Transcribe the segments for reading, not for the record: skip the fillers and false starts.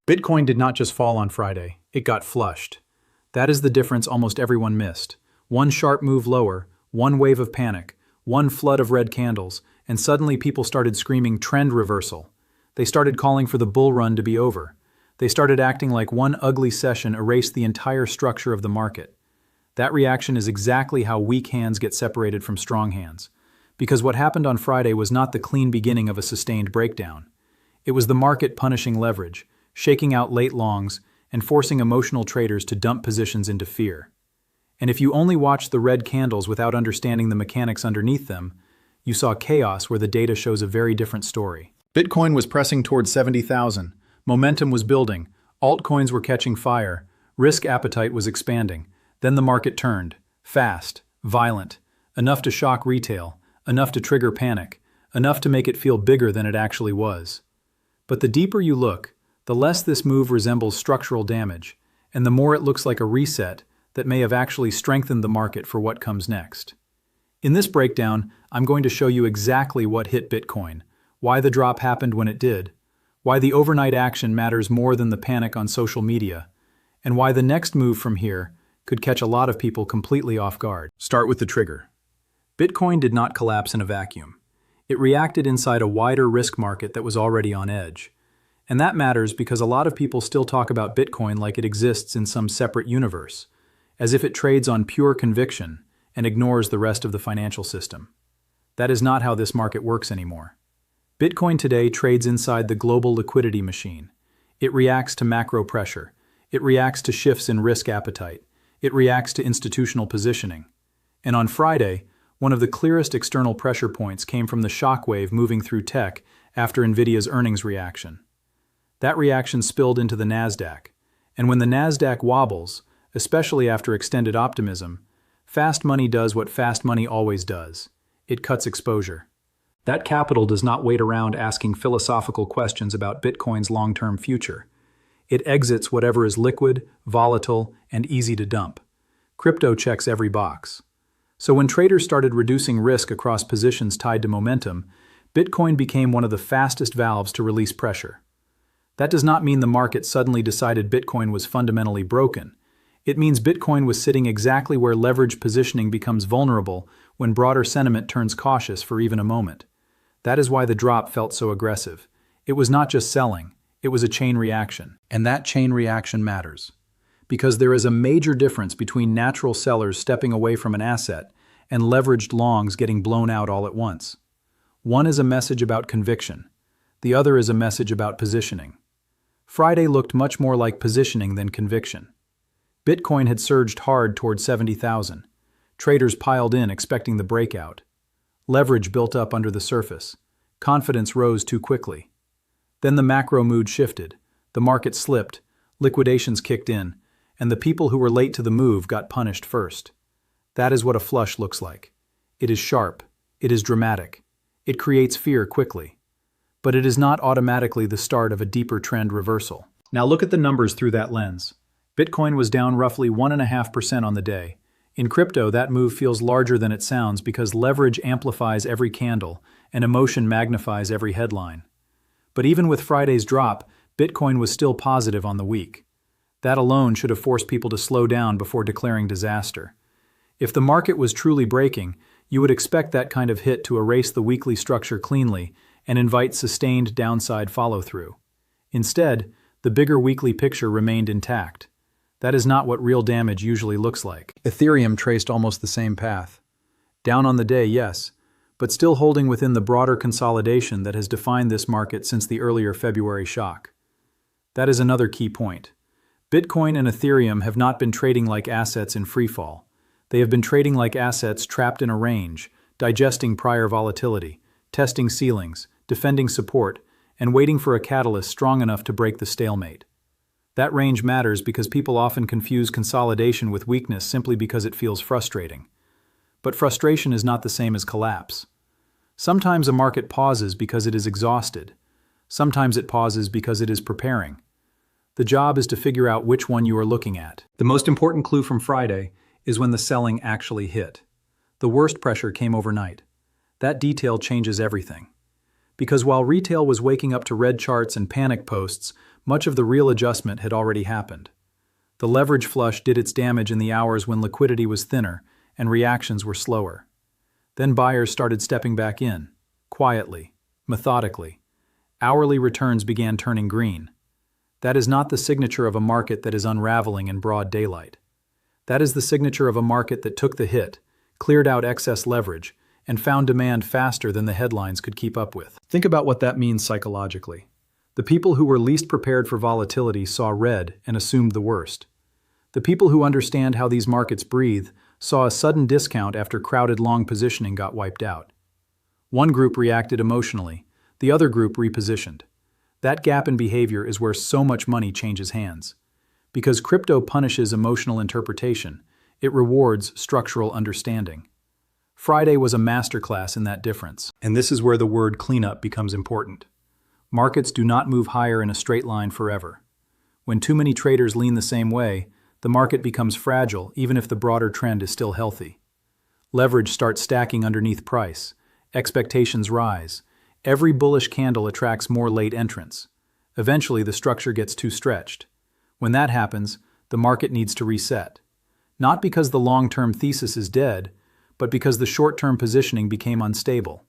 Bitcoin did not just fall on Friday, it got flushed. That is the difference almost everyone missed. One sharp move lower, one wave of panic, one flood of red candles, and suddenly people started screaming trend reversal. They started calling for the bull run to be over. They started acting like one ugly session erased the entire structure of the market. That reaction is exactly how weak hands get separated from strong hands. Because what happened on Friday was not the clean beginning of a sustained breakdown. It was the market punishing leverage, shaking out late longs, and forcing emotional traders to dump positions into fear. And if you only watched the red candles without understanding the mechanics underneath them, you saw chaos where the data shows a very different story. Bitcoin was pressing towards 70,000. Momentum was building. Altcoins were catching fire. Risk appetite was expanding. Then the market turned. Fast, violent, enough to shock retail, enough to trigger panic, enough to make it feel bigger than it actually was. But the deeper you look, the less this move resembles structural damage, and the more it looks like a reset that may have actually strengthened the market for what comes next. In this breakdown, I'm going to show you exactly what hit Bitcoin, why the drop happened when it did, why the overnight action matters more than the panic on social media, and why the next move from here could catch a lot of people completely off guard. Start with the trigger. Bitcoin did not collapse in a vacuum. It reacted inside a wider risk market that was already on edge. And that matters because a lot of people still talk about Bitcoin like it exists in some separate universe, as if it trades on pure conviction and ignores the rest of the financial system. That is not how this market works anymore. Bitcoin today trades inside the global liquidity machine. It reacts to macro pressure. It reacts to shifts in risk appetite. It reacts to institutional positioning. And on Friday, one of the clearest external pressure points came from the shockwave moving through tech after NVIDIA's earnings reaction. That reaction spilled into the Nasdaq, and when the Nasdaq wobbles, especially after extended optimism, fast money does what fast money always does. It cuts exposure. That capital does not wait around asking philosophical questions about Bitcoin's long-term future. It exits whatever is liquid, volatile, and easy to dump. Crypto checks every box. So when traders started reducing risk across positions tied to momentum, Bitcoin became one of the fastest valves to release pressure. That does not mean the market suddenly decided Bitcoin was fundamentally broken. It means Bitcoin was sitting exactly where leveraged positioning becomes vulnerable when broader sentiment turns cautious for even a moment. That is why the drop felt so aggressive. It was not just selling, it was a chain reaction. And that chain reaction matters. Because there is a major difference between natural sellers stepping away from an asset and leveraged longs getting blown out all at once. One is a message about conviction. The other is a message about positioning. Friday looked much more like positioning than conviction. Bitcoin had surged hard toward 70,000. Traders piled in expecting the breakout. Leverage built up under the surface. Confidence rose too quickly. Then the macro mood shifted. The market slipped, liquidations kicked in, and the people who were late to the move got punished first. That is what a flush looks like. It is sharp. It is dramatic. It creates fear quickly. But it is not automatically the start of a deeper trend reversal. Now look at the numbers through that lens. Bitcoin was down roughly 1.5% on the day. In crypto, that move feels larger than it sounds because leverage amplifies every candle and emotion magnifies every headline. But even with Friday's drop, Bitcoin was still positive on the week. That alone should have forced people to slow down before declaring disaster. If the market was truly breaking, you would expect that kind of hit to erase the weekly structure cleanly and invite sustained downside follow-through. Instead, the bigger weekly picture remained intact. That is not what real damage usually looks like. Ethereum traced almost the same path. Down on the day, yes, but still holding within the broader consolidation that has defined this market since the earlier February shock. That is another key point. Bitcoin and Ethereum have not been trading like assets in freefall. They have been trading like assets trapped in a range, digesting prior volatility, testing ceilings, defending support, and waiting for a catalyst strong enough to break the stalemate. That range matters because people often confuse consolidation with weakness simply because it feels frustrating. But frustration is not the same as collapse. Sometimes a market pauses because it is exhausted. Sometimes it pauses because it is preparing. The job is to figure out which one you are looking at. The most important clue from Friday is when the selling actually hit. The worst pressure came overnight. That detail changes everything. Because while retail was waking up to red charts and panic posts, much of the real adjustment had already happened. The leverage flush did its damage in the hours when liquidity was thinner and reactions were slower. Then buyers started stepping back in, quietly, methodically. Hourly returns began turning green. That is not the signature of a market that is unraveling in broad daylight. That is the signature of a market that took the hit, cleared out excess leverage, and found demand faster than the headlines could keep up with. Think about what that means psychologically. The people who were least prepared for volatility saw red and assumed the worst. The people who understand how these markets breathe saw a sudden discount after crowded long positioning got wiped out. One group reacted emotionally, the other group repositioned. That gap in behavior is where so much money changes hands. Because crypto punishes emotional interpretation, it rewards structural understanding. Friday was a masterclass in that difference, and this is where the word cleanup becomes important. Markets do not move higher in a straight line forever. When too many traders lean the same way, the market becomes fragile even if the broader trend is still healthy. Leverage starts stacking underneath price. Expectations rise. Every bullish candle attracts more late entrants. Eventually, the structure gets too stretched. When that happens, the market needs to reset. Not because the long-term thesis is dead, but because the short-term positioning became unstable.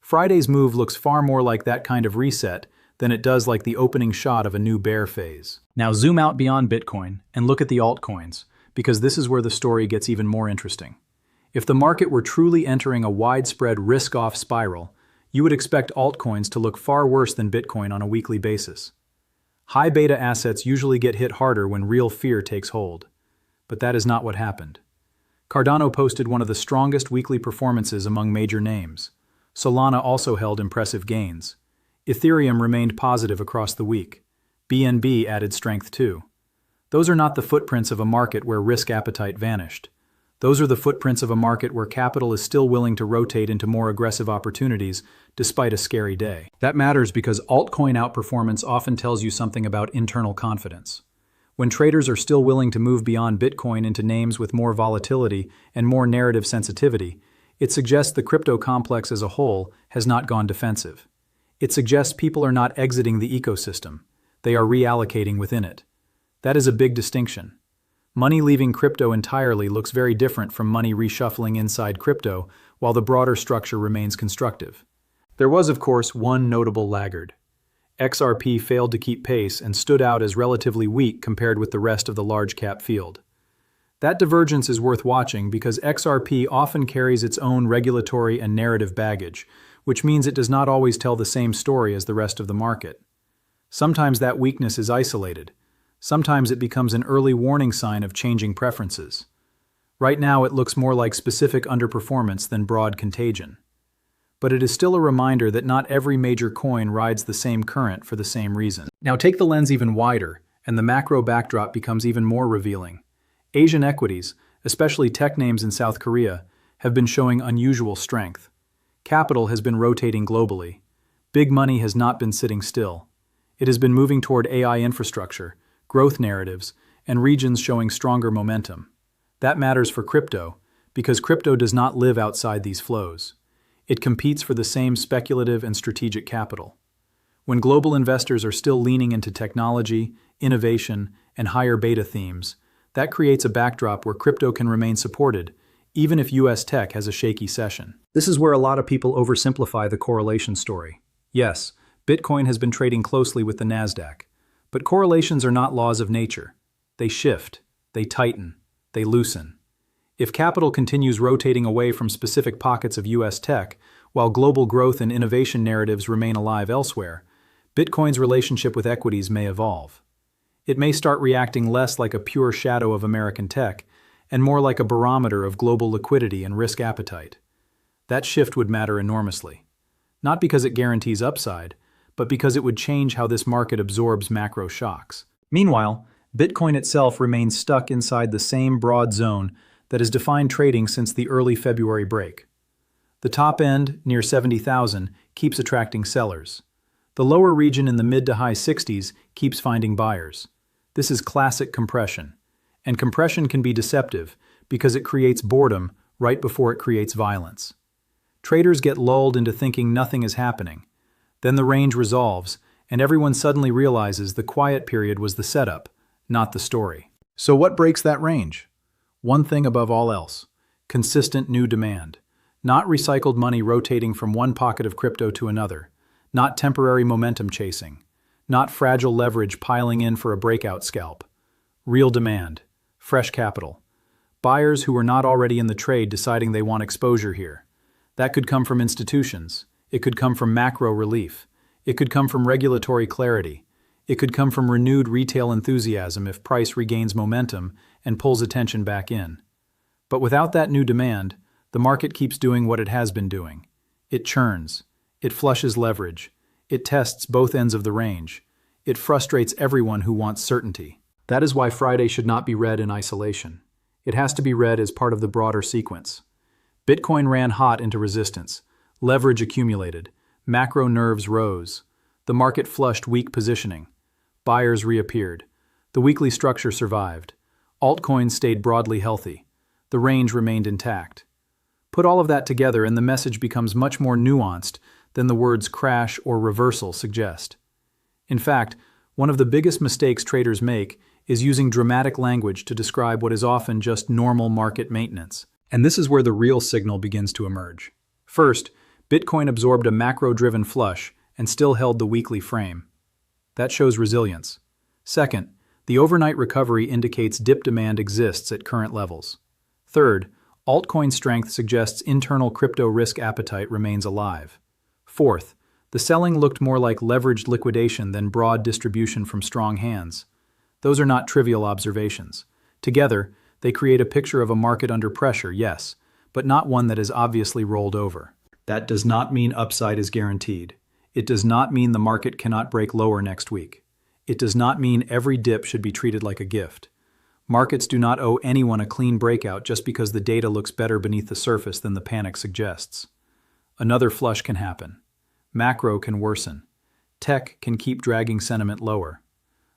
Friday's move looks far more like that kind of reset than it does like the opening shot of a new bear phase. Now zoom out beyond Bitcoin and look at the altcoins, because this is where the story gets even more interesting. If the market were truly entering a widespread risk-off spiral, you would expect altcoins to look far worse than Bitcoin on a weekly basis. High beta assets usually get hit harder when real fear takes hold. But that is not what happened. Cardano posted one of the strongest weekly performances among major names. Solana also held impressive gains. Ethereum remained positive across the week. BNB added strength too. Those are not the footprints of a market where risk appetite vanished. Those are the footprints of a market where capital is still willing to rotate into more aggressive opportunities despite a scary day. That matters because altcoin outperformance often tells you something about internal confidence. When traders are still willing to move beyond Bitcoin into names with more volatility and more narrative sensitivity, it suggests the crypto complex as a whole has not gone defensive. It suggests people are not exiting the ecosystem. They are reallocating within it. That is a big distinction. Money leaving crypto entirely looks very different from money reshuffling inside crypto, while the broader structure remains constructive. There was, of course, one notable laggard. XRP failed to keep pace and stood out as relatively weak compared with the rest of the large-cap field. That divergence is worth watching because XRP often carries its own regulatory and narrative baggage, which means it does not always tell the same story as the rest of the market. Sometimes that weakness is isolated. Sometimes it becomes an early warning sign of changing preferences. Right now it looks more like specific underperformance than broad contagion. But it is still a reminder that not every major coin rides the same current for the same reason. Now take the lens even wider, and the macro backdrop becomes even more revealing. Asian equities, especially tech names in South Korea, have been showing unusual strength. Capital has been rotating globally. Big money has not been sitting still. It has been moving toward AI infrastructure, growth narratives, and regions showing stronger momentum. That matters for crypto, because crypto does not live outside these flows. It competes for the same speculative and strategic capital. When global investors are still leaning into technology, innovation, and higher beta themes, that creates a backdrop where crypto can remain supported, even if US tech has a shaky session. This is where a lot of people oversimplify the correlation story. Yes, Bitcoin has been trading closely with the Nasdaq, but correlations are not laws of nature. They shift, they tighten, they loosen. If capital continues rotating away from specific pockets of US tech, while global growth and innovation narratives remain alive elsewhere, Bitcoin's relationship with equities may evolve. It may start reacting less like a pure shadow of American tech, and more like a barometer of global liquidity and risk appetite. That shift would matter enormously. Not because it guarantees upside, but because it would change how this market absorbs macro shocks. Meanwhile, Bitcoin itself remains stuck inside the same broad zone that has defined trading since the early February break. The top end, near 70,000, keeps attracting sellers. The lower region in the mid to high 60s keeps finding buyers. This is classic compression. And compression can be deceptive because it creates boredom right before it creates violence. Traders get lulled into thinking nothing is happening, Then the range resolves, and everyone suddenly realizes the quiet period was the setup, not the story. So what breaks that range? One thing above all else: consistent new demand. Not recycled money rotating from one pocket of crypto to another. Not temporary momentum chasing. Not fragile leverage piling in for a breakout scalp. Real demand. Fresh capital. Buyers who were not already in the trade deciding they want exposure here. That could come from institutions. It could come from macro relief. It could come from regulatory clarity. It could come from renewed retail enthusiasm if price regains momentum and pulls attention back in. But without that new demand, the market keeps doing what it has been doing. It churns. It flushes leverage. It tests both ends of the range. It frustrates everyone who wants certainty. That is why Friday should not be read in isolation. It has to be read as part of the broader sequence. Bitcoin ran hot into resistance. Leverage accumulated. Macro nerves rose. The market flushed weak positioning. Buyers reappeared. The weekly structure survived. Altcoins stayed broadly healthy. The range remained intact. Put all of that together and the message becomes much more nuanced than the words crash or reversal suggest. In fact, one of the biggest mistakes traders make is using dramatic language to describe what is often just normal market maintenance. And this is where the real signal begins to emerge. First, Bitcoin absorbed a macro-driven flush and still held the weekly frame. That shows resilience. Second, the overnight recovery indicates dip demand exists at current levels. Third, altcoin strength suggests internal crypto risk appetite remains alive. Fourth, the selling looked more like leveraged liquidation than broad distribution from strong hands. Those are not trivial observations. Together, they create a picture of a market under pressure, yes, but not one that is obviously rolled over. That does not mean upside is guaranteed. It does not mean the market cannot break lower next week. It does not mean every dip should be treated like a gift. Markets do not owe anyone a clean breakout just because the data looks better beneath the surface than the panic suggests. Another flush can happen. Macro can worsen. Tech can keep dragging sentiment lower.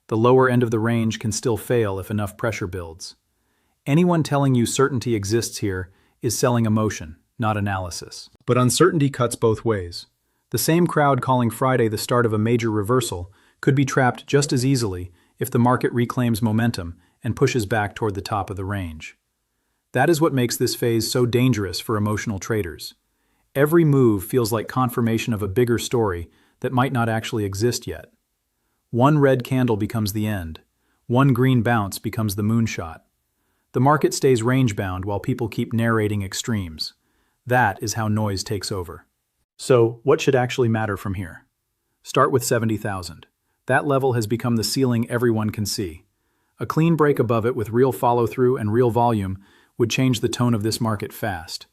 The lower end of the range can still fail if enough pressure builds. Anyone telling you certainty exists here is selling emotion, not analysis. But uncertainty cuts both ways. The same crowd calling Friday the start of a major reversal could be trapped just as easily if the market reclaims momentum and pushes back toward the top of the range. That is what makes this phase so dangerous for emotional traders. Every move feels like confirmation of a bigger story that might not actually exist yet. One red candle becomes the end. One green bounce becomes the moonshot. The market stays range-bound while people keep narrating extremes. That is how noise takes over. So, what should actually matter from here? Start with 70,000. That level has become the ceiling everyone can see. A clean break above it with real follow-through and real volume would change the tone of this market fast.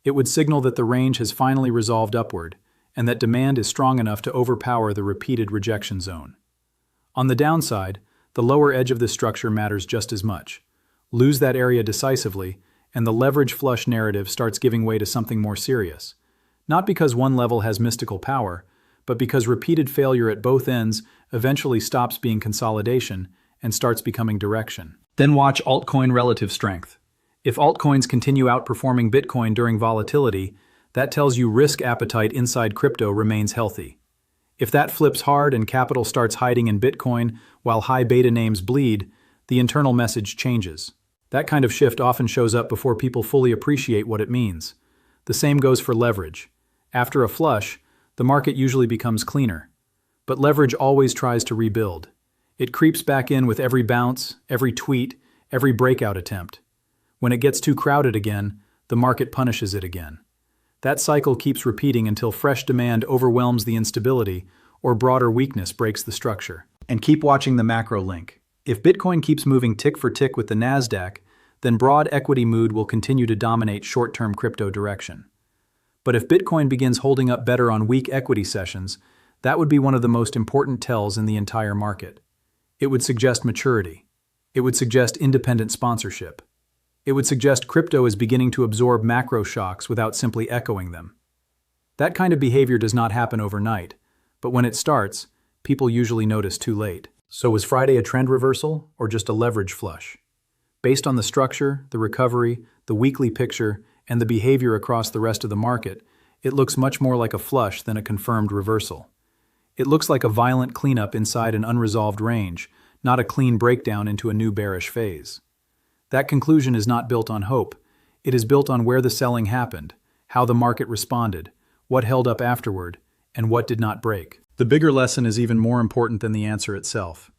It would signal that the range has finally resolved upward, and that demand is strong enough to overpower the repeated rejection zone. On the downside, the lower edge of this structure matters just as much. Lose that area decisively, and the leverage flush narrative starts giving way to something more serious. Not because one level has mystical power, but because repeated failure at both ends eventually stops being consolidation and starts becoming direction. Then watch altcoin relative strength. If altcoins continue outperforming Bitcoin during volatility, that tells you risk appetite inside crypto remains healthy. If that flips hard and capital starts hiding in Bitcoin while high beta names bleed, the internal message changes. That kind of shift often shows up before people fully appreciate what it means. The same goes for leverage. After a flush, the market usually becomes cleaner. But leverage always tries to rebuild. It creeps back in with every bounce, every tweet, every breakout attempt. When it gets too crowded again, the market punishes it again. That cycle keeps repeating until fresh demand overwhelms the instability or broader weakness breaks the structure. And keep watching the macro link. If Bitcoin keeps moving tick for tick with the Nasdaq, then broad equity mood will continue to dominate short-term crypto direction. But if Bitcoin begins holding up better on weak equity sessions, that would be one of the most important tells in the entire market. It would suggest maturity. It would suggest independent sponsorship. It would suggest crypto is beginning to absorb macro shocks without simply echoing them. That kind of behavior does not happen overnight, but when it starts, people usually notice too late. So was Friday a trend reversal or just a leverage flush? Based on the structure, the recovery, the weekly picture, and the behavior across the rest of the market, it looks much more like a flush than a confirmed reversal. It looks like a violent cleanup inside an unresolved range, not a clean breakdown into a new bearish phase. That conclusion is not built on hope. It is built on where the selling happened, how the market responded, what held up afterward, and what did not break. The bigger lesson is even more important than the answer itself.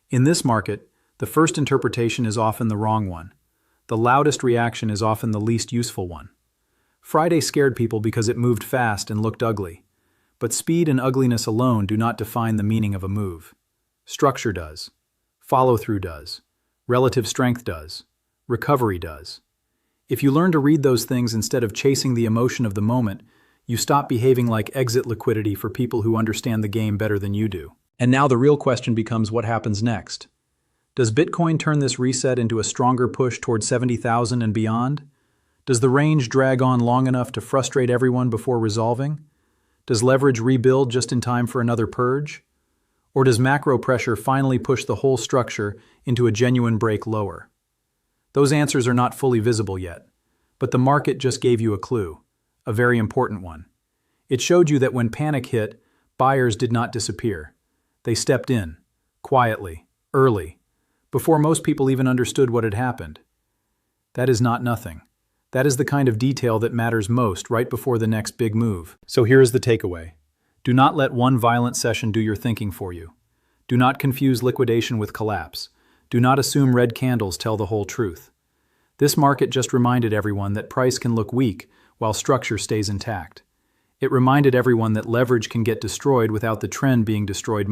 In this market, the first interpretation is often the wrong one. The loudest reaction is often the least useful one. Friday scared people because it moved fast and looked ugly. But speed and ugliness alone do not define the meaning of a move. Structure does. Follow-through does. Relative strength does. Recovery does. If you learn to read those things instead of chasing the emotion of the moment, you stop behaving like exit liquidity for people who understand the game better than you do. And now the real question becomes what happens next. Does Bitcoin turn this reset into a stronger push toward 70,000 and beyond? Does the range drag on long enough to frustrate everyone before resolving? Does leverage rebuild just in time for another purge? Or does macro pressure finally push the whole structure into a genuine break lower? Those answers are not fully visible yet, but the market just gave you a clue, a very important one. It showed you that when panic hit, buyers did not disappear. They stepped in, quietly, early, before most people even understood what had happened. That is not nothing. That is the kind of detail that matters most right before the next big move. So here is the takeaway. Do not let one violent session do your thinking for you. Do not confuse liquidation with collapse. Do not assume red candles tell the whole truth. This market just reminded everyone that price can look weak while structure stays intact. It reminded everyone that leverage can get destroyed without the trend being destroyed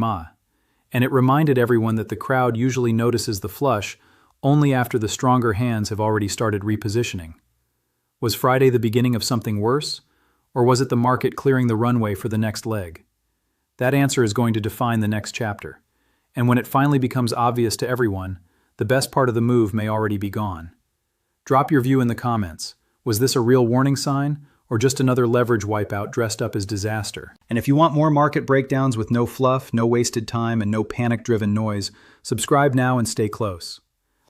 And it reminded everyone that the crowd usually notices the flush only after the stronger hands have already started repositioning. Was Friday the beginning of something worse, or was it the market clearing the runway for the next leg? That answer is going to define the next chapter, and when it finally becomes obvious to everyone, the best part of the move may already be gone. Drop your view in the comments. Was this a real warning sign, or just another leverage wipeout dressed up as disaster? And if you want more market breakdowns with no fluff, no wasted time, and no panic-driven noise, subscribe now and stay close.